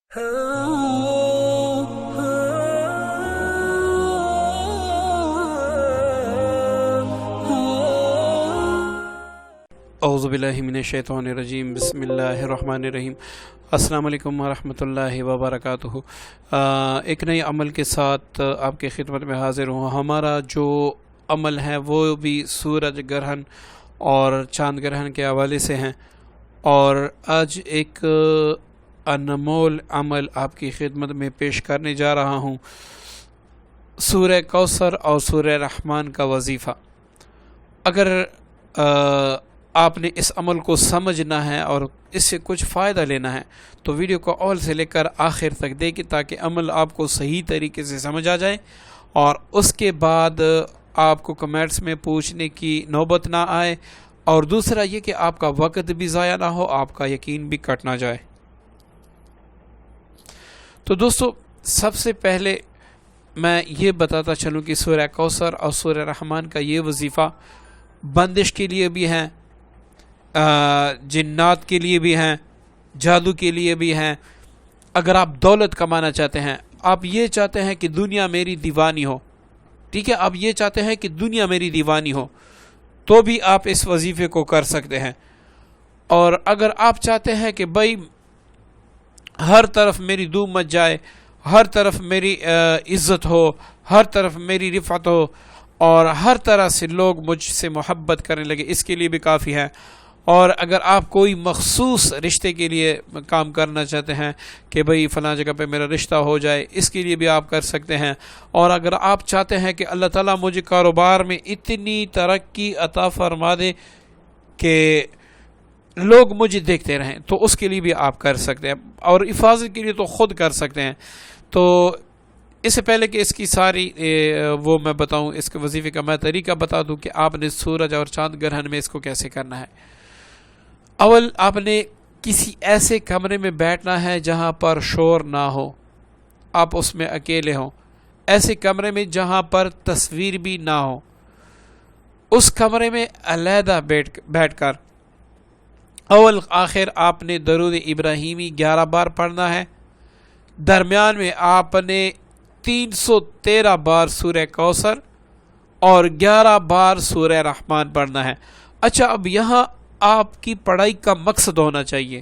اعوذ باللہ من الشیطان الرجیم، بسم اللہ الرحمن الرحیم۔ السلام علیکم ورحمۃ اللہ وبرکاتہ۔ ایک نئے عمل کے ساتھ آپ کی خدمت میں حاضر ہوں۔ ہمارا جو عمل ہے وہ بھی سورج گرہن اور چاند گرہن کے حوالے سے ہیں، اور آج ایک انمول عمل آپ کی خدمت میں پیش کرنے جا رہا ہوں، سورہ کوثر اور سورہ رحمان کا وظیفہ۔ اگر آپ نے اس عمل کو سمجھنا ہے اور اس سے کچھ فائدہ لینا ہے تو ویڈیو کو اول سے لے کر آخر تک دیکھیں، تاکہ عمل آپ کو صحیح طریقے سے سمجھ آ جائے، اور اس کے بعد آپ کو کمنٹس میں پوچھنے کی نوبت نہ آئے، اور دوسرا یہ کہ آپ کا وقت بھی ضائع نہ ہو، آپ کا یقین بھی کٹ نہ جائے۔ تو دوستو، سب سے پہلے میں یہ بتاتا چلوں کہ سورہ کوثر اور سورہ رحمان کا یہ وظیفہ بندش کے لیے بھی ہیں، جنات کے لیے بھی ہیں، جادو کے لیے بھی ہیں۔ اگر آپ دولت کمانا چاہتے ہیں، آپ یہ چاہتے ہیں کہ دنیا میری دیوانی ہو، ٹھیک ہے، آپ یہ چاہتے ہیں کہ دنیا میری دیوانی ہو، تو بھی آپ اس وظیفے کو کر سکتے ہیں۔ اور اگر آپ چاہتے ہیں کہ بھائی ہر طرف میری دھوم مچ جائے، ہر طرف میری عزت ہو، ہر طرف میری رفعت ہو، اور ہر طرح سے لوگ مجھ سے محبت کرنے لگے، اس کے لیے بھی کافی ہے۔ اور اگر آپ کوئی مخصوص رشتے کے لیے کام کرنا چاہتے ہیں کہ بھئی فلاں جگہ پہ میرا رشتہ ہو جائے، اس کے لیے بھی آپ کر سکتے ہیں۔ اور اگر آپ چاہتے ہیں کہ اللہ تعالیٰ مجھے کاروبار میں اتنی ترقی عطا فرما دے کہ لوگ مجھے دیکھتے رہیں، تو اس کے لیے بھی آپ کر سکتے ہیں، اور حفاظت کے لیے تو خود کر سکتے ہیں۔ تو اس سے پہلے کہ اس کی ساری وہ میں بتاؤں، اس کے وظیفے کا میں طریقہ بتا دوں کہ آپ نے سورج اور چاند گرہن میں اس کو کیسے کرنا ہے۔ اول آپ نے کسی ایسے کمرے میں بیٹھنا ہے جہاں پر شور نہ ہو، آپ اس میں اکیلے ہوں، ایسے کمرے میں جہاں پر تصویر بھی نہ ہو۔ اس کمرے میں علیحدہ بیٹھ کر اول آخر آپ نے درود ابراہیمی 11 بار پڑھنا ہے۔ درمیان میں آپ نے 313 بار سورہ کوثر اور 11 بار سورہ رحمان پڑھنا ہے۔ اچھا، اب یہاں آپ کی پڑھائی کا مقصد ہونا چاہیے۔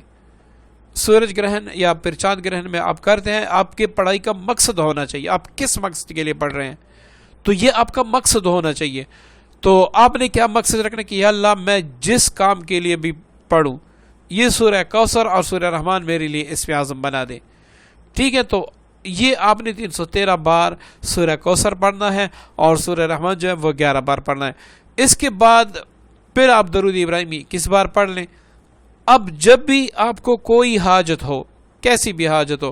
سورج گرہن یا پھر چاند گرہن میں آپ کرتے ہیں، آپ کے پڑھائی کا مقصد ہونا چاہیے، آپ کس مقصد کے لیے پڑھ رہے ہیں، تو یہ آپ کا مقصد ہونا چاہیے۔ تو آپ نے کیا مقصد رکھنا کہ یا اللہ، میں جس کام کے لیے بھی پڑھوں، یہ سورہ کوثر اور سورہ رحمان میرے لیے اسم اعظم بنا دے، ٹھیک ہے۔ تو یہ آپ نے 313 بار سورہ کوثر پڑھنا ہے، اور سورہ رحمان جو ہے وہ 11 بار پڑھنا ہے۔ اس کے بعد پھر آپ درود ابراہیمی کس بار پڑھ لیں۔ اب جب بھی آپ کو کوئی حاجت ہو، کیسی بھی حاجت ہو،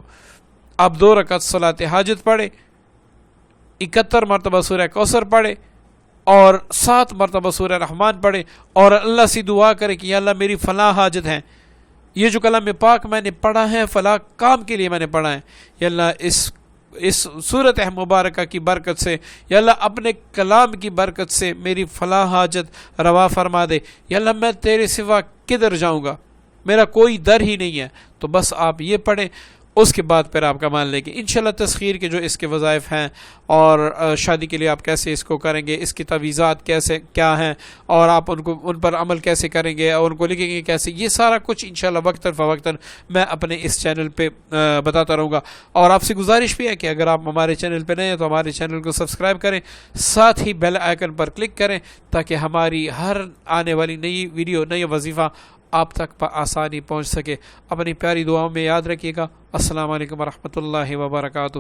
آپ 2 رکعت صلاۃ حاجت پڑھے، 71 مرتبہ سورہ کوثر پڑھے، اور 7 مرتبہ سورہ رحمان پڑھے، اور اللہ سے دعا کرے کہ یا اللہ میری فلاں حاجت ہے، یہ جو کلام پاک میں نے پڑھا ہے فلاں کام کے لیے میں نے پڑھا ہے، یا اللہ اس صورت مبارکہ کی برکت سے، یا اللہ اپنے کلام کی برکت سے میری فلاں حاجت روا فرما دے، یا اللہ میں تیرے سوا کدھر جاؤں گا، میرا کوئی در ہی نہیں ہے۔ تو بس آپ یہ پڑھیں، اس کے بعد پھر آپ کا مان لیں گے انشاءاللہ تسخیر کے جو اس کے وظائف ہیں، اور شادی کے لیے آپ کیسے اس کو کریں گے، اس کی تعویذات کیسے کیا ہیں، اور آپ ان پر عمل کیسے کریں گے، اور ان کو لکھیں گے کیسے، یہ سارا کچھ انشاءاللہ وقتاً فوقتاً میں اپنے اس چینل پہ بتاتا رہوں گا۔ اور آپ سے گزارش بھی ہے کہ اگر آپ ہمارے چینل پہ نئے ہیں تو ہمارے چینل کو سبسکرائب کریں، ساتھ ہی بیل آئیکن پر کلک کریں، تاکہ ہماری ہر آنے والی نئی ویڈیو، نئی وظیفہ آپ تک آسانی پہنچ سکے۔ اپنی پیاری دعاؤں میں یاد رکھیے گا۔ السلام علیکم ورحمۃ اللہ وبرکاتہ۔